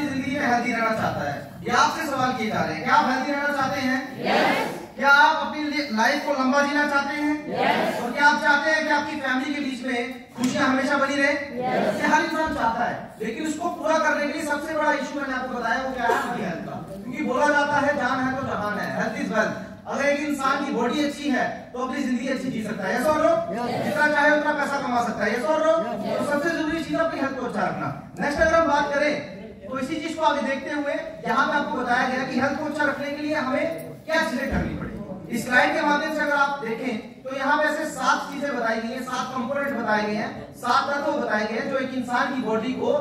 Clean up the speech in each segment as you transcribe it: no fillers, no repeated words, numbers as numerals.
अपनी जिंदगी में हेल्दी रहना चाहता है। ये आपसे सवाल किए जा रहे हैं, क्या आप हेल्दी रहना चाहते हैं? yes. क्या आप अपनी लाइफ को लंबा जीना चाहते हैं? yes. और क्या आप चाहते हैं कि आपकी फैमिली के बीच में खुशियां हमेशा बनी रहे? yes. ये हर इंसान चाहता है, लेकिन उसको पूरा करने के लिए सबसे बड़ा इशू मैंने आपको बताया वो क्या है? अपनी हेल्थ का। क्योंकि बोला जाता है जान है तो जहान है, हेल्थ इज वेल्थ। अगर एक इंसान की बॉडी अच्छी है तो अपनी जिंदगी अच्छी जी सकता है, यस और नो? जितना चाहे उतना पैसा कमा सकता है, यस और नो? तो सबसे जरूरी चीज अपनी हेल्थ को अच्छा रखना। नेक्स्ट अगर हम बात करें तो इसी चीज को आगे देखते हुए यहाँ पे आपको बताया गया कि हेल्थ को अच्छा रखने के लिए हमें क्या चीजें करनी पड़ेगी। इस स्लाइड के माध्यम से अगर आप देखें तो यहाँ पे ऐसे 7 चीजें बताई गई हैं, 7 कंपोनेंट बताए गए हैं, 7 तत्व बताए गए हैं जो एक इंसान की बॉडी को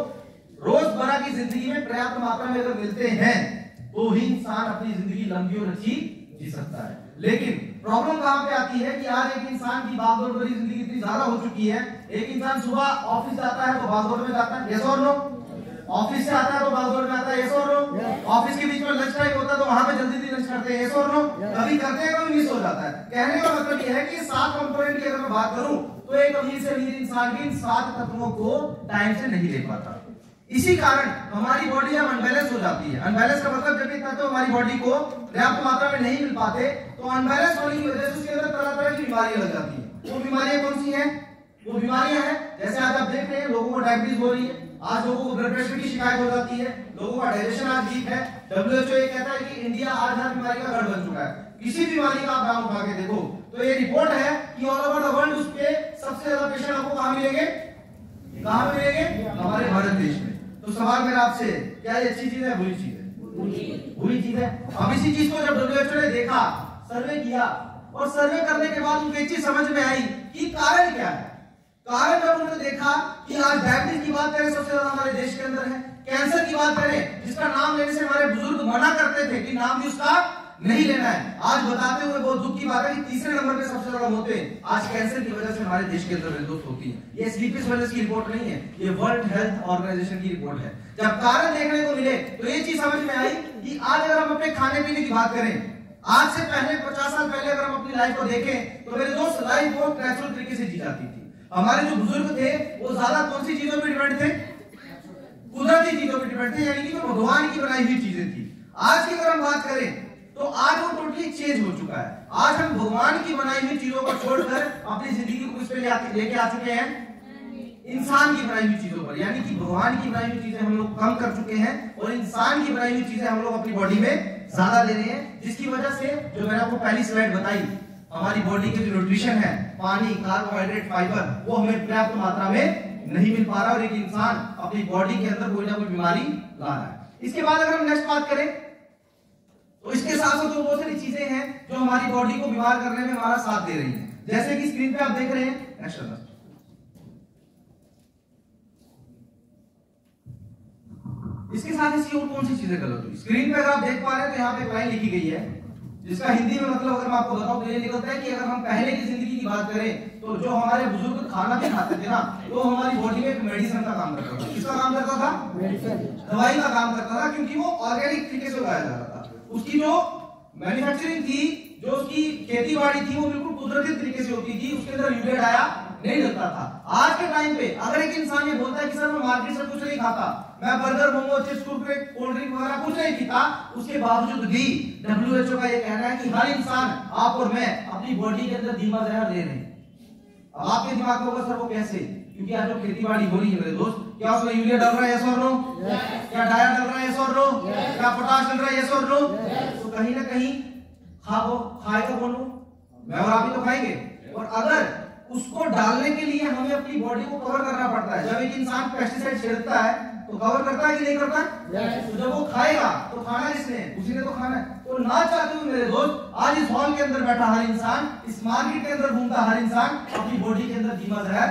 रोजमर्रा की जिंदगी में पर्याप्त मात्रा में अगर मिलते हैं तो ही इंसान अपनी जिंदगी लंबी और अच्छी जी सकता है। लेकिन प्रॉब्लम कहां पे आती है कि आज एक इंसान की भागदौड़ भरी जिंदगी इतनी ज्यादा हो चुकी है, एक इंसान सुबह ऑफिस जाता है तो भागदौड़ में जाता है, यस और नो? ऑफिस से आता है तो भागदौड़ में आता है, यस और नो? ऑफिस के बीच में लंच टाइम होता है तो वहां पे जल्दी लंच करते हैं, यस और नो? कभी करते हैं कभी मिस हो जाता है। कहने का मतलब यह है कि 7 कंपोनेंट की अगर मैं बात करूं तो एक अमीर से अमीर इंसान भी इन 7 तत्वों को टाइम से नहीं ले पाता। इसी कारण हमारी बॉडी जब अनबैलेंस हो जाती है, अनबैलेंस का मतलब जब ये तत्व हमारी बॉडी को पर्याप्त मात्रा में नहीं मिल पाते तो अनबैलेंस होने की वजह से उसके अंदर तरह तरह की बीमारियां लग जाती है। वो बीमारियां कौन सी हैं? वो बीमारियां हैं जैसे आज आप देख रहे हैं लोगों को डायबिटीज हो रही है, आज लोगों को ब्लड प्रेशर की शिकायत हो जाती है, लोगों का डाइजेशन आज वीक है। WHO ये कहता है कि इंडिया आज हर बीमारी का घर बन चुका है। किसी बीमारी का आप नाम उठा के देखो तो ये रिपोर्ट है कि ऑल ओवर द वर्ल्ड उसके सबसे ज्यादा पेशेंट आपको कहां मिलेंगे? कहां मिलेंगे? हमारे भारत देश में। तो सवाल मेरा आपसे, क्या ये अच्छी चीज है बुरी चीज है? बुरी चीज है। अब इसी चीज को जब WHO ने देखा, सर्वे किया और सर्वे करने के बाद उनको एक चीज समझ में आई कि कारण क्या है। कारण जब उन्होंने देखा कि आज डायबिटीज की बात करें सबसे ज्यादा हमारे देश के अंदर है, कैंसर की बात करें जिसका नाम लेने से हमारे बुजुर्ग मना करते थे कि नाम भी उसका नहीं लेना है, आज बताते हुए बहुत दुख की बात है कि तीसरे नंबर पे सबसे ज्यादा मौतें आज कैंसर की वजह से हमारे देश के अंदर दोस्त होती है। ये स्लीपिंग वजह की रिपोर्ट नहीं है, ये वर्ल्ड हेल्थ ऑर्गेनाइजेशन की रिपोर्ट है। जब कारण देखने को मिले तो ये चीज समझ में आई कि आज अगर हम अपने खाने पीने की बात करें, आज से पहले 50 साल पहले अगर हम अपनी लाइफ को देखें तो मेरे दोस्त लाइफ बहुत नेचुरल तरीके से जी जाती थी। हमारे जो बुजुर्ग थे वो ज्यादा कौन सी चीजों पर डिपेंड थे? कुदरती चीजों पर डिपेंड थे, यानी कि जो भगवान की बनाई हुई चीजें थी। आज की अगर हम बात करें तो आज वो टोटली चेंज हो चुका है। आज हम भगवान की बनाई हुई चीजों को छोड़कर अपनी जिंदगी को किस पे लेके आ चुके हैं? इंसान की बनाई हुई चीजों पर, यानी कि भगवान की बनाई हुई चीजें हम लोग कम कर चुके हैं और इंसान की बनाई हुई चीजें हम लोग अपनी बॉडी में ज्यादा ले रहे हैं, जिसकी वजह से जो मैंने आपको पहली स्लाइड बताई, हमारी बॉडी के जो न्यूट्रिशन है, पानी, कार्बोहाइड्रेट, फाइबर, वो हमें पर्याप्त मात्रा में नहीं मिल पा रहा और एक इंसान अपनी बॉडी के अंदर कोई ना कोई बीमारी ला रहा है। इसके बाद अगर हम नेक्स्ट बात करें तो इसके साथ साथ बहुत सारी चीजें हैं जो हमारी बॉडी को बीमार करने में हमारा साथ दे रही हैं, जैसे कि स्क्रीन पे आप देख रहे हैं। नेक्स्ट इसके साथ इसकी और कौन सी चीजें गलत हुई? स्क्रीन पे अगर आप देख पा रहे हैं तो यहाँ पे एक लाइन लिखी गई है जिसका हिंदी में मतलब अगर मैं आपको बताऊं तो ये निकलता है कि अगर हम पहले की जिंदगी की बात करें तो जो हमारे बुजुर्ग खाना भी खाते थे ना, तो हमारी बॉडी में एक मेडिसिन का काम करता था। किसका काम करता था? दवाई का काम करता था, क्योंकि वो ऑर्गेनिक तरीके से उगाया जा रहा था। उसकी जो मैन्युफैक्चरिंग थी, जो उसकी खेती बाड़ी थी, वो बिल्कुल कुदरती तरीके से होती थी, उसके अंदर यूरिया डाया नहीं लगता था। आज के टाइम पे अगर एक इंसान ये बोलता है कि सर मैं मार्केट से कुछ नहीं खाता, मैं burger, momo, chips, Kurkure, cold drink वगैरह कुछ नहीं पीता, उसके बावजूद भी WHO का ये कहना है कि हर इंसान, आप और मैं, अपनी बॉडी के अंदर धीमा जहर ले रहे हैं। अब आपके दिमाग में होगा सर वो कैसे? क्योंकि आज जो खेती बाड़ी हो रही है मेरे दोस्त, क्या उसमें यूरिया डाल रहा है, यस और नो? क्या डाया डाल रहा है, यस और नो? क्या पोटाश डाल रहा है, यस और नो? तो कहीं ना कहीं खाएगा कौन? मैं और आप ही तो खाएंगे। और अगर उसको डालने के लिए हमें अपनी बॉडी को कवर करना पड़ता है। जब एक इंसान पेस्टिसाइड छिड़कता है तो कवर करता है कि नहीं करता? तो जब वो खाएगा तो खाना किसने? उसी ने तो खाना है। तो ना चाहते हुए मेरे दोस्त, आज इस हॉल के अंदर बैठा हर इंसान, इस मार्केट के अंदर घूमता हर इंसान अपनी बॉडी के अंदर धीमा जहर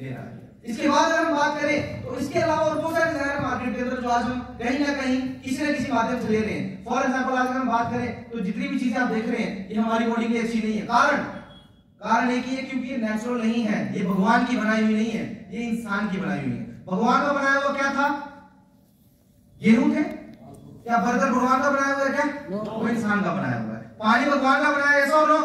ले रहा है। इसके बाद अगर हम बात करें तो इसके अलावा और बहुत सारे जहर मार्केट के अंदर जो आज हम कहीं ना कहीं किसी न किसी माध्यम से ले रहे हैं। फॉर एग्जाम्पल अगर हम बात करें तो जितनी भी चीजें आप देख रहे हैं ये हमारी बॉडी के लिए अच्छी नहीं है। कारण एक ही है, क्योंकि ये नेचुरल नहीं है, ये भगवान की बनाई हुई नहीं है, ये इंसान की बनाई हुई है। भगवान का बनाया हुआ क्या था? गेहूं थे? क्या बर्गर भगवान का बनाया हुआ है क्या? वो इंसान का बनाया हुआ है। पानी भगवान का बनाया है, ऐसा और नो?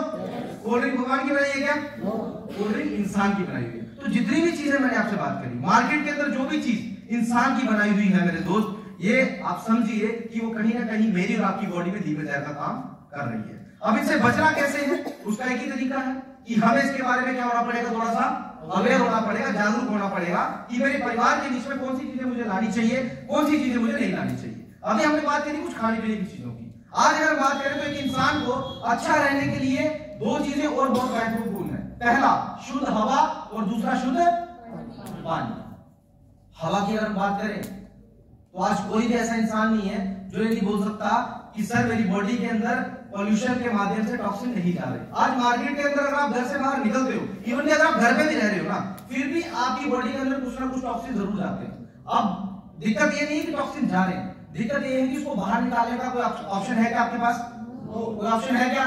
कोल्ड ड्रिंक भगवान की बनाई है क्या? कोल्ड ड्रिंक इंसान की बनाई हुई है। तो जितनी भी चीजें मैंने आपसे बात करी, मार्केट के अंदर जो भी चीज इंसान की बनाई हुई है मेरे दोस्त, ये आप समझिए कि वो कहीं ना कहीं मेरी और आपकी बॉडी में धीमे जहर का काम कर रही है। अब इनसे बचना कैसे है, उसका एक ही तरीका है कि हमें इसके बारे में क्या होना पड़ेगा, थोड़ा सा अवेयर होना पड़ेगा, जागरूक होना पड़ेगा कि मेरे परिवार के बीच में कौन सी चीजें मुझे लानी चाहिए, कौन सी चीजें मुझे नहीं लानी चाहिए। अभी हमने बात करी कुछ खाने पीने की चीजों की। आज अगर बात करें तो एक इंसान को अच्छा रहने के लिए दो चीजें और बहुत महत्वपूर्ण है। पहला शुद्ध हवा और दूसरा शुद्ध पानी। हवा की अगर बात करें तो आज कोई भी ऐसा इंसान नहीं है जो ये नहीं बोल सकता कि सर मेरी बॉडी के अंदर पॉल्यूशन के माध्यम से टॉक्सिन नहीं जा रहे। आज मार्केट के अंदर अगर आप घर से बाहर निकलते हो, इवन कि अगर आप घर पे भी रह रहे हो ना, फिर भी आपकी बॉडी के अंदर कुछ ना कुछ टॉक्सिन जरूर जाते हैं। अब दिक्कत ये नहीं है कि टॉक्सिन जा रहे हैं, दिक्कत ये है कि उसको बाहर निकालने का कोई ऑप्शन है क्या आपके पास? कोई ऑप्शन है क्या?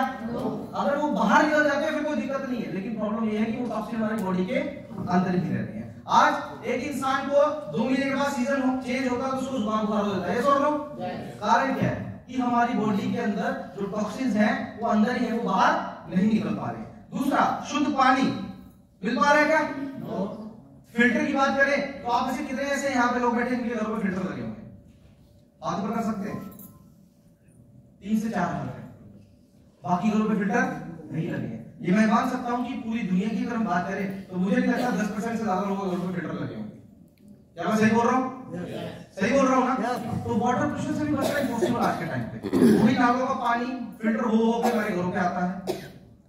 अगर वो बाहर निकल जाते हैं फिर कोई दिक्कत नहीं है, लेकिन प्रॉब्लम ये है कि वो टॉक्सिन हमारी बॉडी के अंदर ही रहते हैं। आज एक इंसान को 2 महीने के बाद सीजन चेंज होता है तो उसको जुकाम बुखार हो जाता है, और लोग कारण क्या है कि हमारी बॉडी के अंदर जो टॉक्सिन्स हैं वो अंदर ही है, वो बाहर नहीं निकल पा रहे। दूसरा शुद्ध पानी मिल पा रहा है क्या? फिल्टर की बात करें तो आप में से कितने ऐसे यहाँ पे लोग बैठे जिनके घरों में फिल्टर लगे होंगे? हाथ पर कर सकते हैं? 3 से 4 हाथ है, बाकी घरों पे फिल्टर नहीं लगे हैं। ये मैं मान सकता हूं कि पूरी दुनिया की अगर हम बात करें तो मुझे नहीं लगता 10% से ज्यादा लोगों के घरों पे फिल्टर लगे होंगे। क्या मैं सही बोल रहा हूँ? सही बोल रहा हूँ ना? तो वाटर पोल्यूशन से भी बचना इम्पॉसिबल आज के टाइम पे। वही नालों का पानी फिल्टर हो के हमारे घरों पे आता है,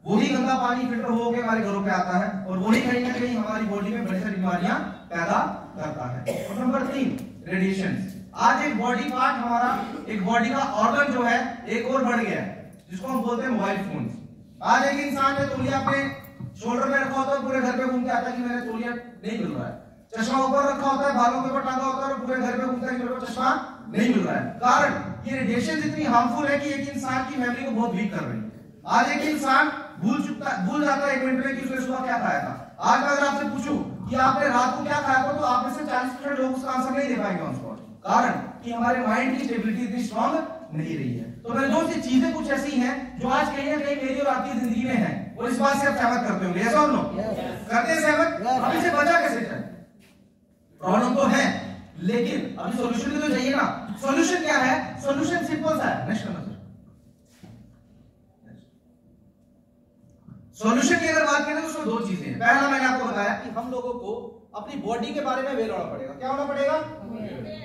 वही गंदा पानी फिल्टर हो के हमारे घरों पे आता है, और वही कहीं ना कहीं हमारी बॉडी में बड़ी सारी बीमारियां पैदा करता है। और नंबर 3 रेडिएशन। आज एक बॉडी पार्ट हमारा, एक बॉडी का ऑर्गन जो है एक और बढ़ गया है, जिसको हम बोलते हैं मोबाइल फोन। आज एक इंसान ने तौलिया अपने शोल्डर में रखा होता है, पूरे घर पे घूम के आता है कि मैंने तौलिया नहीं मिल रहा है। चश्मा ऊपर रखा होता है, बालों के ऊपर टांगा होता है और पूरे घर पे घूमता है कि मेरे को चश्मा नहीं मिल रहा है। कारण ये रेडिएशन इतनी हार्मफुल है कि एक इंसान की मेमोरी को बहुत वीक कर रही है। आज एक इंसान भूल जाता है 1 मिनट में कि उसने सुबह क्या खाया था। आज अगर आपसे पूछूं कि आपने रात को क्या खाया था तो आप में से 40% लोग उसका आंसर नहीं दे पाएंगे ऑन स्पॉट, कारण कि हमारे माइंड की स्टेबिलिटी इतनी स्ट्रांग नहीं रही है। तो मेरे दोस्त ये चीजें कुछ ऐसी हैं जो आज कहीं ना कहीं मेरी और आपकी जिंदगी में है, और इस बात से आप सहमत करते होंगे, ऐसा नो करते हैं सहमत? अब इसे बचा कैसे जाए? प्रॉब्लम तो है, लेकिन अभी सॉल्यूशन भी तो चाहिए ना। सॉल्यूशन क्या है? सॉल्यूशन सिंपल सा है। नेक्स्ट नंबर सॉल्यूशन की अगर बात करें तो उसमें 2 चीजें हैं। पहला मैंने आपको बताया कि हम लोगों को अपनी बॉडी के बारे में अवेयर होना पड़ेगा। क्या होना पड़ेगा?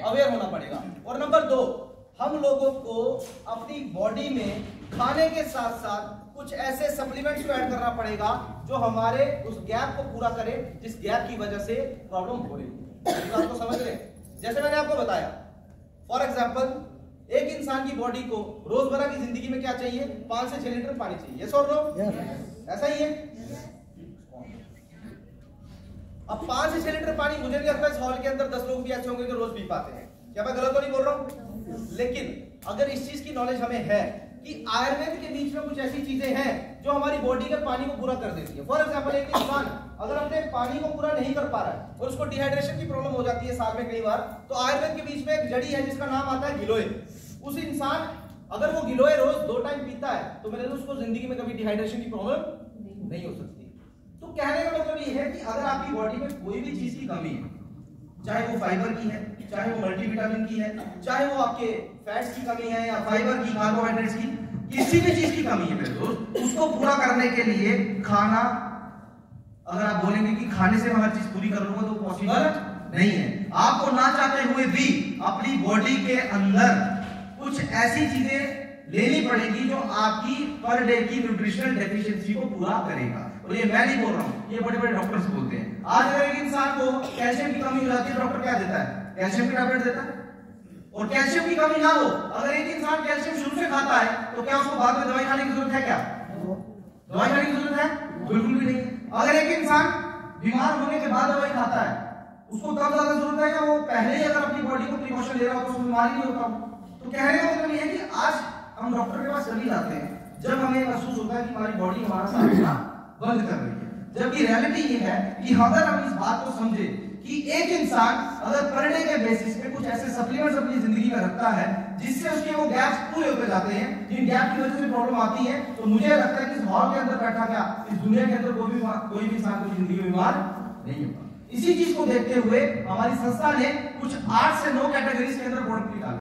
अवेयर होना पड़ेगा। और नंबर 2, हम लोगों को अपनी बॉडी में खाने के साथ साथ कुछ ऐसे सप्लीमेंट्स को ऐड करना पड़ेगा जो हमारे उस गैप को पूरा करे जिस गैप की वजह से प्रॉब्लम हो रही है। इस बात को समझ रहे? जैसे मैंने आपको बताया, फॉर एग्जांपल एक इंसान की बॉडी को रोजमर्रा की जिंदगी में क्या चाहिए? 5 से 6 लीटर पानी चाहिए। यस और नो? ऐसा ही है। अब 5 से 6 लीटर पानी, मुझे नहीं लगता इस हॉल के अंदर 10 लोग भी ऐसे होंगे जो रोज पी पाते हैं। क्या मैं गलत तो नहीं बोल रहा हूं? लेकिन अगर इस चीज की नॉलेज हमें है कि आयुर्वेद के बीच में कुछ ऐसी चीजें हैं जो हमारी बॉडी के पानी को पूरा कर देती है। फॉर एग्जांपल एक इंसान अगर अपने पानी को पूरा नहीं कर पा रहा है और उसको डिहाइड्रेशन की प्रॉब्लम हो जाती है साल में कई बार, तो आयुर्वेद के बीच में एक जड़ी है जिसका नाम आता है गिलोय। उस इंसान अगर वो गिलोय रोज 2 टाइम पीता है तो मेरे उसको जिंदगी में कभी डिहाइड्रेशन की प्रॉब्लम नहीं हो सकती। तो कहने का मतलब ये है कि अगर आपकी बॉडी में कोई भी चीज की कमी है, चाहे वो फाइबर की है, चाहे वो मल्टीविटामिन की है, चाहे वो आपके फैट्स की कमी है या फाइबर की, कार्बोहाइड्रेट्स की, किसी भी चीज की कमी है मेरे दोस्त, उसको पूरा करने के लिए खाना, अगर आप बोलेंगे कि खाने से मैं हर चीज पूरी कर लूंगा तो पॉसिबल नहीं है। आपको ना चाहते हुए भी अपनी बॉडी के अंदर कुछ ऐसी चीजें लेनी पड़ेगी जो आपकी पर डे की न्यूट्रिशनल डेफिशिएंसी को पूरा करेगा। और ये मैं नहीं बोल रहा हूं, ये बड़े बड़े डॉक्टर्स बोलते हैं। आज अगर एक इंसान को कैल्शियम की कमी हो जाती है, डॉक्टर क्या देता है? कैल्शियम की टैबलेट देता है। और कैल्शियम की कमी ना हो, अगर एक इंसान कैल्शियम शुरू से खाता है तो क्या उसको बाद में दवाई खाने की जरूरत है? क्या दवाई खाने की जरूरत है? बिल्कुल भी नहीं। अगर एक इंसान बीमार होने के बाद दवाई खाता है, उसको तब ज्यादा जरूरत है कि वो पहले ही अगर अपनी बॉडी को प्रिकॉशन ले रहा हो तो उसको बीमारी नहीं होता। तो कहने का मतलब ये है कि आज हम डॉक्टर के पास चले जाते हैं जब हमें महसूस होता है कि हमारी बॉडी हमारा साथ देना बंद कर रही है, जबकि रियलिटी ये है कि अगर हम इस बात को समझे कि एक इंसान अगर पर डे के बेसिस पे कुछ ऐसे सप्लीमेंट्स अपनी जिंदगी में रखता है जिससे उसके वो गैप्स पूरे होते जाते हैं, जिन गैप की वजह से प्रॉब्लम आती है, तो मुझे लगता है कि इस हॉल के अंदर बैठा क्या इस दुनिया के अंदर कोई भी इंसान को जिंदगी में बीमार नहीं होगा। इसी चीज को देखते हुए हमारी संस्था ने कुछ 8 से 9 कैटेगरीज के अंदर बोर्ड डाले।